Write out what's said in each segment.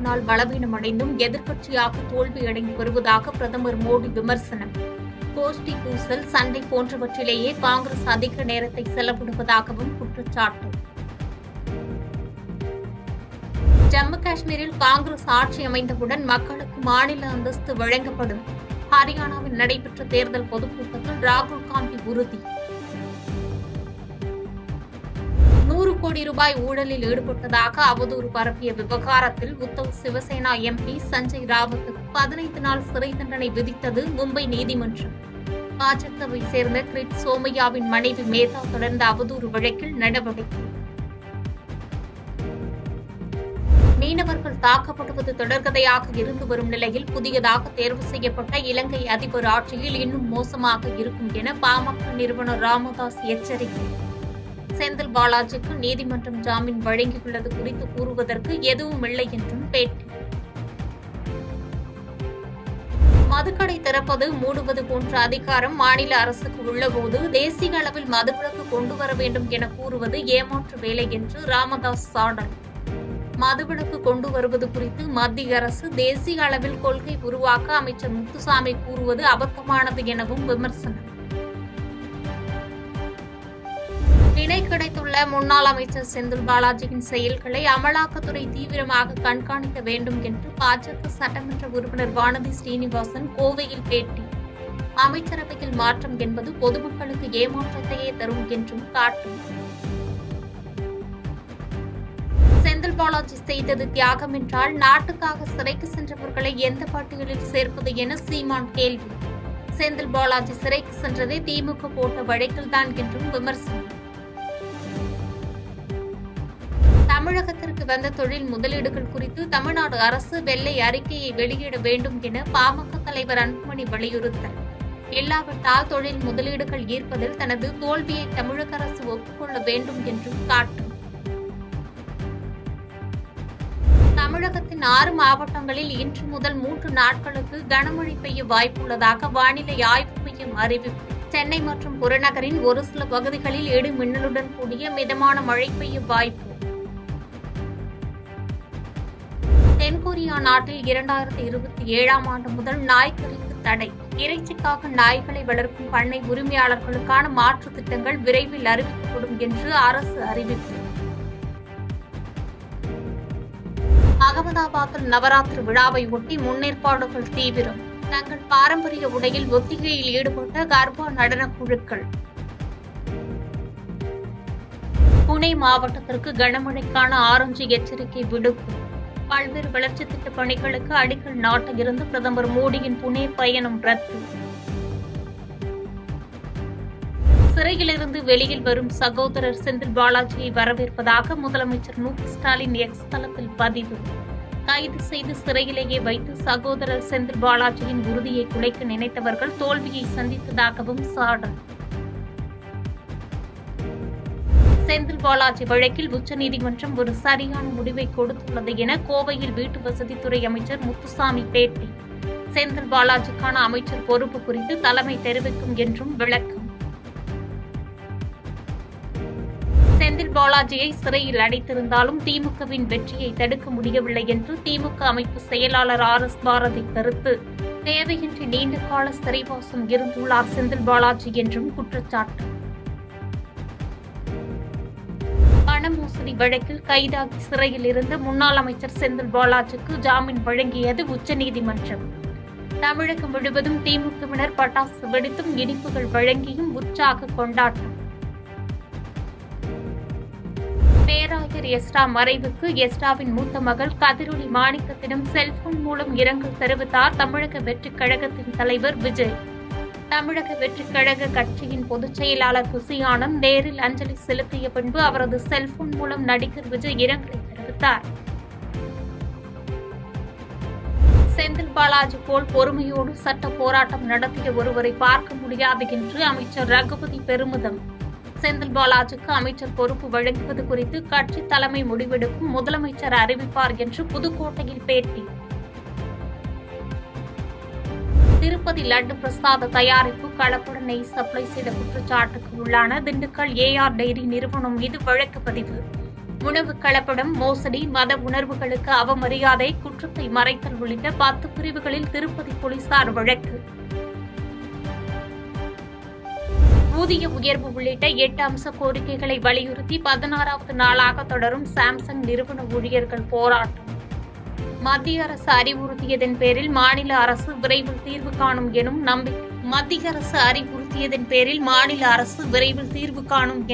நாள் பலவீனமடைந்தும் எதிர்க்கட்சியாக தோல்வியடைந்து வருவதாக பிரதமர் மோடி விமர்சனம். கோஷ்டி பூசல், சண்டை போன்றவற்றிலேயே காங்கிரஸ் அதிக நேரத்தை செலவிடுவதாகவும் குற்றச்சாட்டு. ஜம்மு காஷ்மீரில் காங்கிரஸ் ஆட்சி அமைந்தவுடன் மக்களுக்கு மாநில அந்தஸ்து வழங்கப்படும். ஹரியானாவில் நடைபெற்ற தேர்தல் பொதுக்கூட்டத்தில் ராகுல் காந்தி உறுதி. 100 கோடி ரூபாய் ஊழலில் ஈடுபட்டதாக அவதூறு பரப்பிய விவகாரத்தில் உத்தவ் சிவசேனா எம்பி சஞ்சய் ராவத்துக்கு 15 நாள் சிறை தண்டனை விதித்தது மும்பை நீதிமன்றம். பாஜகவை சேர்ந்த கிரிட் சோமையாவின் மனைவி மேதா தொடர்ந்த அவதூறு வழக்கில் நடவடிக்கை. மீனவர்கள் தாக்கப்படுவது தொடர்கதையாக இருந்து வரும் நிலையில் புதியதாக தேர்வு செய்யப்பட்ட இலங்கை அதிபர் ஆட்சியில் இன்னும் மோசமாக இருக்கும் என பாமக நிறுவனர் ராமதாஸ் எச்சரிக்கை. செந்தில் பாலாஜிக்கு நீதிமன்றம் ஜாமீன் வழங்கியுள்ளது குறித்து கூறுவதற்கு எதுவும் இல்லை என்றும் பேட்டி. மதுக்கடை திறப்பது, மூடுவது போன்ற அதிகாரம் மாநில அரசுக்கு உள்ளபோது தேசிய அளவில் மதுவிலக்கு கொண்டுவர வேண்டும் என கூறுவது ஏமாற்று வேலை என்று ராமதாஸ் சாடல். மதுவிலக்கு கொண்டு வருவது குறித்து மத்திய அரசு தேசிய அளவில் கொள்கை உருவாக்க அமைச்சர் முத்துசாமி கூறுவது அபத்தமானது எனவும் விமர்சனம். பிணை கிடைத்துள்ள முன்னாள் அமைச்சர் செந்தில் பாலாஜியின் செயல்களை அமலாக்கத்துறை தீவிரமாக கண்காணிக்க வேண்டும் என்று பாஜக சட்டமன்ற உறுப்பினர் வானதி ஸ்ரீனிவாசன் கோவையில் பேட்டி. அமைச்சரவையில் மாற்றம் என்பது பொதுமக்களுக்கு ஏமாற்றத்தையே தரும் என்றும் காட்டும். செந்தில் பாலாஜி செய்தது தியாகம் என்றால் நாட்டுக்காக சிறைக்கு சென்றவர்களை எந்த பட்டியலில் சேர்ப்பது என சீமான் கேள்வி. செந்தில் பாலாஜி சிறைக்கு சென்றதை திமுக போட்ட வழக்கில்தான் என்றும் விமர்சனம். தமிழகத்திற்கு வந்த தொழில் முதலீடுகள் குறித்து தமிழ்நாடு அரசு வெள்ளை அறிக்கையை வெளியிட வேண்டும் என பாமக தலைவர் அன்புமணி வலியுறுத்தல். இல்லாவிட்டால் தொழில் முதலீடுகள் ஈர்ப்பதில் தனது தோல்வியை தமிழக அரசு ஒப்புக்கொள்ள வேண்டும் என்றும் காட்டும். தமிழகத்தின் 6 மாவட்டங்களில் இன்று முதல் 3 நாட்களுக்கு கனமழை பெய்ய வாய்ப்புள்ளதாக வானிலை ஆய்வு மையம் அறிவிப்பு. சென்னை மற்றும் புறநகரின் ஒரு சில பகுதிகளில் இடி மின்னலுடன் கூடிய மிதமான மழை பெய்ய வாய்ப்பு. தென்கொரியா நாட்டில் 2027ஆம் ஆண்டு முதல் நாய்க்கறிக்கு தடை. இறைச்சிக்காக நாய்களை வளர்க்கும் பண்ணை உரிமையாளர்களுக்கான மாற்று திட்டங்கள் விரைவில் அறிவிக்கப்படும் என்று அரசு அறிவிப்பு. அகமதாபாத்தில் நவராத்திரி விழாவை ஒட்டி முன்னேற்பாடுகள் தீவிரம். தங்கள் பாரம்பரிய உடையில் ஒத்திகையில் ஈடுபட்ட கர்பா நடன குழுக்கள். புனே மாவட்டத்திற்கு கனமழைக்கான ஆரஞ்சு எச்சரிக்கை விடுப்பு. பல்வேறு வளர்ச்சி திட்ட பணிகளுக்கு அடிக்கல் நாட்ட இருந்து பிரதமர் மோடியின் புனே பயணம் ரத்து. சிறையிலிருந்து வெளியில் வரும் சகோதரர் செந்தில் பாலாஜியை வரவேற்பதாக முதலமைச்சர் மு க ஸ்டாலின் எக்ஸ் தளத்தில் பதிவு. கைது செய்து சிறையிலேயே வைத்து சகோதரர் செந்தில் பாலாஜியின் உறுதியை குலைக்க நினைத்தவர்கள் தோல்வியை சந்தித்ததாகவும் சாடல். செந்தில் பாலாஜி வழக்கில் உச்சநீதிமன்றம் ஒரு சரியான முடிவை கொடுத்துள்ளது என கோவையில் வீட்டு வசதித்துறை அமைச்சர் முத்துசாமி பேட்டி. செந்தில் பாலாஜிக்கான அமைச்சர் பொறுப்பு குறித்து தலைமை தெரிவிக்கும் என்றும் விளக்கம். செந்தில் பாலாஜியை சிறையில் அடைத்திருந்தாலும் திமுகவின் வெற்றியை தடுக்க முடியவில்லை என்று திமுக அமைப்பு செயலாளர் RS பாரதி கருத்து. தேவையின்றி நீண்ட கால சிறைவாசம் இருந்துள்ளார் செந்தில் பாலாஜி என்றும் குற்றச்சாட்டு. பண மோசடி வழக்கில் கைதாகி சிறையில் இருந்த முன்னாள் அமைச்சர் செந்தில் பாலாஜிக்கு ஜாமீன் வழங்கியது உச்சநீதிமன்றம். தமிழகம் முழுவதும் திமுகவினர் பட்டாசு வெடித்தும் இனிப்புகள் வழங்கியும் உற்சாக கொண்டாட்டம். பேராயர் எஸ்ரா மறைவுக்கு எஸ்ராவின் மூத்த மகள் கதிரொலி மாணிக்கத்திடம் செல்போன் மூலம் இரங்கல் தெரிவித்தார் தமிழக வெற்றிக் கழகத்தின் தலைவர் விஜய். தமிழக வெற்றிக் கழக கட்சியின் பொதுச் செயலாளர் புசி ஆனந்த் நேரில் அஞ்சலி செலுத்திய பின்பு அவரது செல்போன் மூலம் நடிகர் விஜய் இரங்கலை தெரிவித்தார். செந்தில் பாலாஜி போல் பொறுமையோடு சட்ட போராட்டம் நடத்திய ஒருவரை பார்க்க முடியாது என்று அமைச்சர் ரகுபதி பெருமிதம். செந்தில் பாலாஜிக்கு அமைச்சர் பொறுப்பு வழங்குவது குறித்து கட்சி தலைமை முடிவெடுக்கும், முதலமைச்சர் அறிவிப்பார் என்று புதுக்கோட்டையில் பேட்டி. திருப்பதி லட்டு பிரசாத தயாரிப்பு கலப்பட நெய் சப்ளை செய்த குற்றச்சாட்டுக்கு உள்ளான திண்டுக்கல் AR டைரி நிறுவனம் மீது வழக்கு பதிவு. உணவு கலப்படம், மோசடி, மத உணர்வுகளுக்கு அவமரியாதை, குற்றத்தை மறைத்தல் உள்ளிட்ட 10 பிரிவுகளில் திருப்பதி போலீசார் வழக்கு. ஊதிய உயர்வு உள்ளிட்ட 8 அம்ச கோரிக்கைகளை வலியுறுத்தி 16வது நாளாக தொடரும் சாம்சங் நிறுவன ஊழியர்கள் போராட்டம். மத்திய அரசு அறிவுறுத்தியதன் பேரில் மாநில அரசு விரைவில் தீர்வு காணும் எனும் நம்பிக்கை.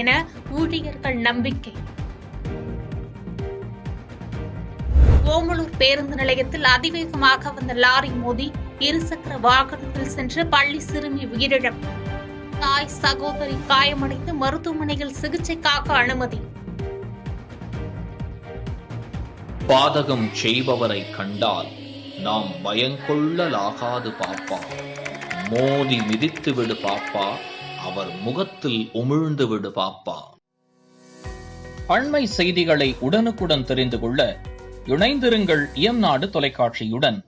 என ஊழியர்கள் நம்பிக்கை. ஓமலூர் பேருந்து நிலையத்தில் அதிவேகமாக வந்த லாரி மோதி இருசக்கர வாகனத்தில் சென்ற பள்ளி சிறுமி உயிரிழப்பு. தாய் சகோதரி காயமடைந்து மருத்துவமனையில் சிகிச்சைக்காக அனுமதி. பாதகம் செய்பவரை கண்டால் நாம் பயங்கொள்ளலாகாது பாப்பா, மோதி மிதித்து விடு பாப்பா, அவர் முகத்தில் உமிழ்ந்து விடு பாப்பா. அண்மை செய்திகளை உடனுக்குடன் தெரிந்து கொள்ள இணைந்திருங்கள் இயம்நாடு தொலைக்காட்சியுடன்.